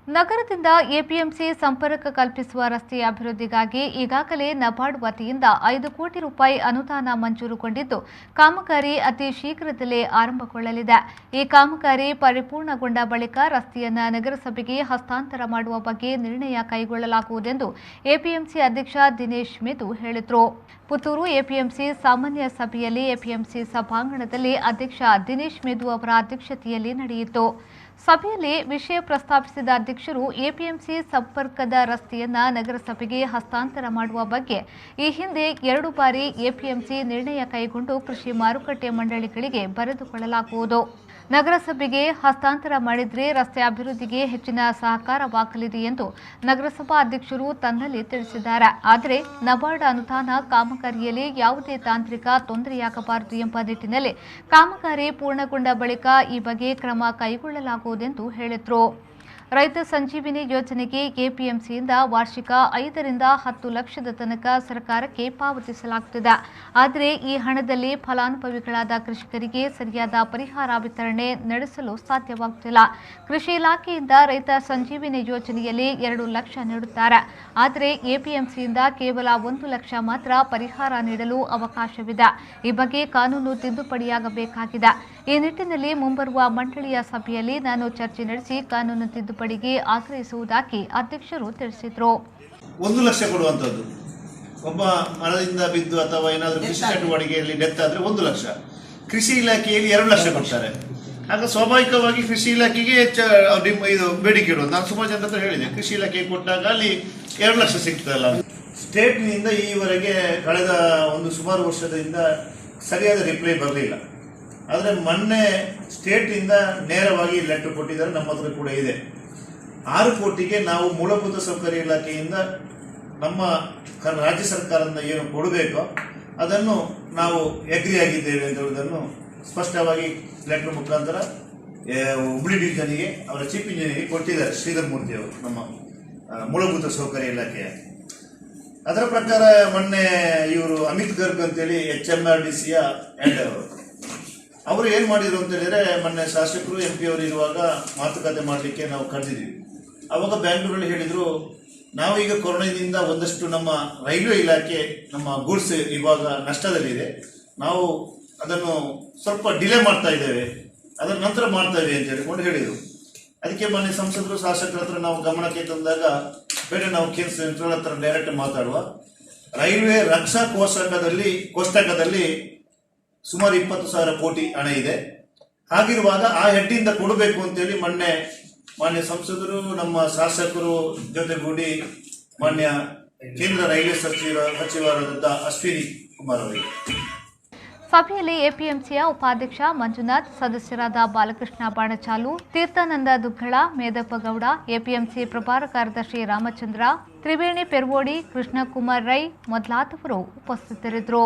ನಗರದಿಂದ ಎಪಿಎಂಸಿ ಸಂಪರ್ಕ ಕಲ್ಪಿಸುವ ರಸ್ತೆಯ ಅಭಿವೃದ್ಧಿಗಾಗಿ ಈಗಾಗಲೇ ನಬಾರ್ಡ್ ವತಿಯಿಂದ 5 ಕೋಟಿ ರೂಪಾಯಿ ಅನುದಾನ ಮಂಜೂರುಗೊಂಡಿದ್ದು ಕಾಮಗಾರಿ ಅತಿ ಶೀಘ್ರದಲ್ಲೇ ಆರಂಭಗೊಳ್ಳಲಿದೆ. ಈ ಕಾಮಗಾರಿ ಪರಿಪೂರ್ಣಗೊಂಡ ಬಳಿಕ ರಸ್ತೆಯನ್ನು ನಗರಸಭೆಗೆ ಹಸ್ತಾಂತರ ಮಾಡುವ ಬಗ್ಗೆ ನಿರ್ಣಯ ಕೈಗೊಳ್ಳಲಾಗುವುದೆಂದು ಎಪಿಎಂಸಿ ಅಧ್ಯಕ್ಷ ದಿನೇಶ್ ಮೆದು ಹೇಳಿದರು. ಪುತ್ತೂರು ಎಪಿಎಂಸಿ ಸಾಮಾನ್ಯ ಸಭೆಯಲ್ಲಿ ಎಪಿಎಂಸಿ ಸಭಾಂಗಣದಲ್ಲಿ ಅಧ್ಯಕ್ಷ ದಿನೇಶ್ ಮೆದು ಅವರ ಅಧ್ಯಕ್ಷತೆಯಲ್ಲಿ ನಡೆಯಿತು. ಸಭೆಯಲ್ಲಿ ವಿಷಯ ಪ್ರಸ್ತಾಪಿಸಿದ ಅಧ್ಯಕ್ಷರು ಎಪಿಎಂಸಿ ಸಂಪರ್ಕದ ರಸ್ತೆಯನ್ನು ನಗರಸಭೆಗೆ ಹಸ್ತಾಂತರ ಮಾಡುವ ಬಗ್ಗೆ ಈ ಹಿಂದೆ 2 ಬಾರಿ ಎಪಿಎಂಸಿ ನಿರ್ಣಯ ಕೈಗೊಂಡು ಕೃಷಿ ಮಾರುಕಟ್ಟೆ ಮಂಡಳಿಗಳಿಗೆ ಬರೆದುಕೊಳ್ಳಲಾಗುವುದು. ನಗರಸಭೆಗೆ ಹಸ್ತಾಂತರ ಮಾಡಿದರೆ ರಸ್ತೆ ಅಭಿವೃದ್ಧಿಗೆ ಹೆಚ್ಚಿನ ಸಹಕಾರವಾಗಲಿದೆ ಎಂದು ನಗರಸಭಾ ಅಧ್ಯಕ್ಷರು ತನ್ನಲ್ಲಿ ತಿಳಿಸಿದ್ದಾರೆ. ಆದರೆ ನಬಾರ್ಡ್ ಅನುದಾನ ಕಾಮಗಾರಿಯಲ್ಲಿ ಯಾವುದೇ ತಾಂತ್ರಿಕ ತೊಂದರೆಯಾಗಬಾರದು ಎಂಬ ನಿಟ್ಟಿನಲ್ಲಿ ಕಾಮಗಾರಿ ಪೂರ್ಣಗೊಂಡ ಬಳಿಕ ಈ ಬಗ್ಗೆ ಕ್ರಮ ಕೈಗೊಳ್ಳಲಾಗುವುದೆಂದು ಹೇಳಿದರು. ರೈತ ಸಂಜೀವಿನಿ ಯೋಜನೆಗೆ ಎಪಿಎಂಸಿಯಿಂದ ವಾರ್ಷಿಕ 5 ರಿಂದ 10 ಲಕ್ಷದ ತನಕ ಸರ್ಕಾರಕ್ಕೆ ಪಾವತಿಸಲಾಗುತ್ತಿದೆ. ಆದರೆ ಈ ಹಣದಲ್ಲಿ ಫಲಾನುಭವಿಗಳಾದ ಕೃಷಿಕರಿಗೆ ಸರಿಯಾದ ಪರಿಹಾರ ವಿತರಣೆ ನಡೆಸಲು ಸಾಧ್ಯವಾಗುತ್ತಿಲ್ಲ. ಕೃಷಿ ಇಲಾಖೆಯಿಂದ ರೈತ ಸಂಜೀವಿನಿ ಯೋಜನೆಯಲ್ಲಿ 2 ಲಕ್ಷ ನೀಡುತ್ತಾರೆ. ಆದರೆ ಎಪಿಎಂಸಿಯಿಂದ ಕೇವಲ 1 ಲಕ್ಷ ಮಾತ್ರ ಪರಿಹಾರ ನೀಡಲು ಅವಕಾಶವಿದೆ. ಈ ಬಗ್ಗೆ ಕಾನೂನು ತಿದ್ದುಪಡಿಯಾಗಬೇಕಾಗಿದೆ. ಈ ನಿಟ್ಟಿನಲ್ಲಿ ಮುಂಬರುವ ಮಂಡಳಿಯ ಸಭೆಯಲ್ಲಿ ನಾನು ಚರ್ಚೆ ನಡೆಸಿ ಕಾನೂನು ತಿದ್ದುಪಡಿಗೆ ಆಗ್ರಹಿಸುವುದಾಗಿ ಅಧ್ಯಕ್ಷರು ತಿಳಿಸಿದರು. 1 ಲಕ್ಷ ಕೊಡುವಂಥದ್ದು, ಒಬ್ಬ ಮರದಿಂದ ಬಿದ್ದು ಅಥವಾ ಏನಾದರೂ ಕೃಷಿ ಚಟುವಟಿಕೆಯಲ್ಲಿ ಡೆತ್ ಆದರೆ 1 ಲಕ್ಷ, ಕೃಷಿ ಇಲಾಖೆಯಲ್ಲಿ 2 ಲಕ್ಷ ಕೊಡ್ತಾರೆ. ಆಗ ಸ್ವಾಭಾವಿಕವಾಗಿ ಕೃಷಿ ಇಲಾಖೆಗೆ ಇದು ಬೇಡಿಕೆ ಇಡುವುದು. ನಾನು ಸುಮಾರು ಜನ ಹತ್ರ ಹೇಳಿದೆ, ಕೃಷಿ ಇಲಾಖೆಗೆ ಕೊಟ್ಟಾಗ ಅಲ್ಲಿ 2 ಲಕ್ಷ ಸಿಗ್ತದಲ್ಲ. ಸ್ಟೇಟ್ನಿಂದ ಈವರೆಗೆ ಕಳೆದ ಸುಮಾರು ವರ್ಷದಿಂದ ಸರಿಯಾದ ರಿಪ್ಲೈ ಬರಲಿಲ್ಲ. ಆದರೆ ಮೊನ್ನೆ ಸ್ಟೇಟಿಂದ ನೇರವಾಗಿ ಲೆಟರ್ ಕೊಟ್ಟಿದ್ದಾರೆ, ನಮ್ಮ ಹತ್ರ ಕೂಡ ಇದೆ. 6 ಕೋಟಿಗೆ ನಾವು ಮೂಲಭೂತ ಸೌಕರ್ಯ ಇಲಾಖೆಯಿಂದ ನಮ್ಮ ರಾಜ್ಯ ಸರ್ಕಾರದಿಂದ ಏನು ಕೊಡಬೇಕೋ ಅದನ್ನು ನಾವು ಎಗ್ರಿ ಆಗಿದ್ದೇವೆ ಅಂತ ಹೇಳುವುದನ್ನು ಸ್ಪಷ್ಟವಾಗಿ ಲೆಟರ್ ಮುಖಾಂತರ ಹುಬ್ಳಿ ಡಿವಿಷನ್ಗೆ ಅವರ ಚೀಫ್ ಇಂಜಿನಿಯರ್ಗೆ ಕೊಟ್ಟಿದ್ದಾರೆ, ಶ್ರೀಧರ್ ಮೂರ್ತಿ ಅವರು, ನಮ್ಮ ಮೂಲಭೂತ ಸೌಕರ್ಯ ಇಲಾಖೆಯ. ಅದರ ಪ್ರಕಾರ ಮೊನ್ನೆ ಇವರು ಅಮಿತ್ ಗರ್ಗ್ ಅಂತೇಳಿ HMRDCಯ ಹೆಡ್ ಅವರು ಏನು ಮಾಡಿದ್ರು ಅಂತ ಹೇಳಿದ್ರೆ, ಮೊನ್ನೆ ಶಾಸಕರು MP ಅವರು ಇರುವಾಗ ಮಾತುಕತೆ ಮಾಡಲಿಕ್ಕೆ ನಾವು ಕರೆದಿದ್ವಿ. ಅವಾಗ ಬ್ಯಾಂಗ್ಳೂರಲ್ಲಿ ಹೇಳಿದ್ರು, ನಾವು ಈಗ ಕೊರೋನಾದಿಂದ ಒಂದಷ್ಟು ನಮ್ಮ ರೈಲ್ವೆ ಇಲಾಖೆ ನಮ್ಮ ಗೂಡ್ಸ್ ಇವಾಗ ನಷ್ಟದಲ್ಲಿದೆ, ನಾವು ಅದನ್ನು ಸ್ವಲ್ಪ ಡಿಲೇ ಮಾಡ್ತಾ ಇದ್ದೇವೆ, ಅದರ ನಂತರ ಮಾಡ್ತಾ ಇದ್ದೇವೆ ಅಂತ ಹೇಳಿಕೊಂಡು ಹೇಳಿದರು. ಅದಕ್ಕೆ ಮೊನ್ನೆ ಸಂಸದರು ಶಾಸಕರ ಹತ್ರ ನಾವು ಗಮನಕ್ಕೆ ತಂದಾಗ, ಬೇಡ ನಾವು ಕೇಂದ್ರ ಸಚಿವರ ಹತ್ರ ಡೈರೆಕ್ಟ್ ಮಾತಾಡುವ, ರೈಲ್ವೆ ರಕ್ಷಾ ಕೋಷ್ಟಕದಲ್ಲಿ ಸುಮಾರು 20,000 ಕೋಟಿ ಹಣ ಇದೆ. ಹಾಗಿರುವಾಗ ಆ ಹೆಡ್ಡಿಂದ ಕೊಡಬೇಕು ಅಂತೇಳಿ ಮಾನ್ಯ ಸಂಸದರು ನಮ್ಮ ಶಾಸಕರು ಜೊತೆಗೂಡಿ ಮಾನ್ಯ ಕೇಂದ್ರ ರೈಲ್ವೆ ಸಚಿವರಾದ ಅಶ್ವಿನಿ ಕುಮಾರ್ ಅವರಿಗೆ. ಸಭೆಯಲ್ಲಿ ಎಪಿಎಂಸಿಯ ಉಪಾಧ್ಯಕ್ಷ ಮಂಜುನಾಥ್, ಸದಸ್ಯರಾದ ಬಾಲಕೃಷ್ಣ ಬಾಣಚಾಲು, ತೀರ್ಥಾನಂದ ದುಗ್ಗಳ, ಮೇದಪ್ಪ ಗೌಡ, ಎಪಿಎಂಸಿ ಪ್ರಭಾರ ಕಾರ್ಯದರ್ಶಿ ರಾಮಚಂದ್ರ, ತ್ರಿವೇಣಿ ಪೆರ್ವೋಡಿ, ಕೃಷ್ಣಕುಮಾರ್ ರೈ ಮೊದಲಾದವರು ಉಪಸ್ಥಿತರಿದ್ದರು.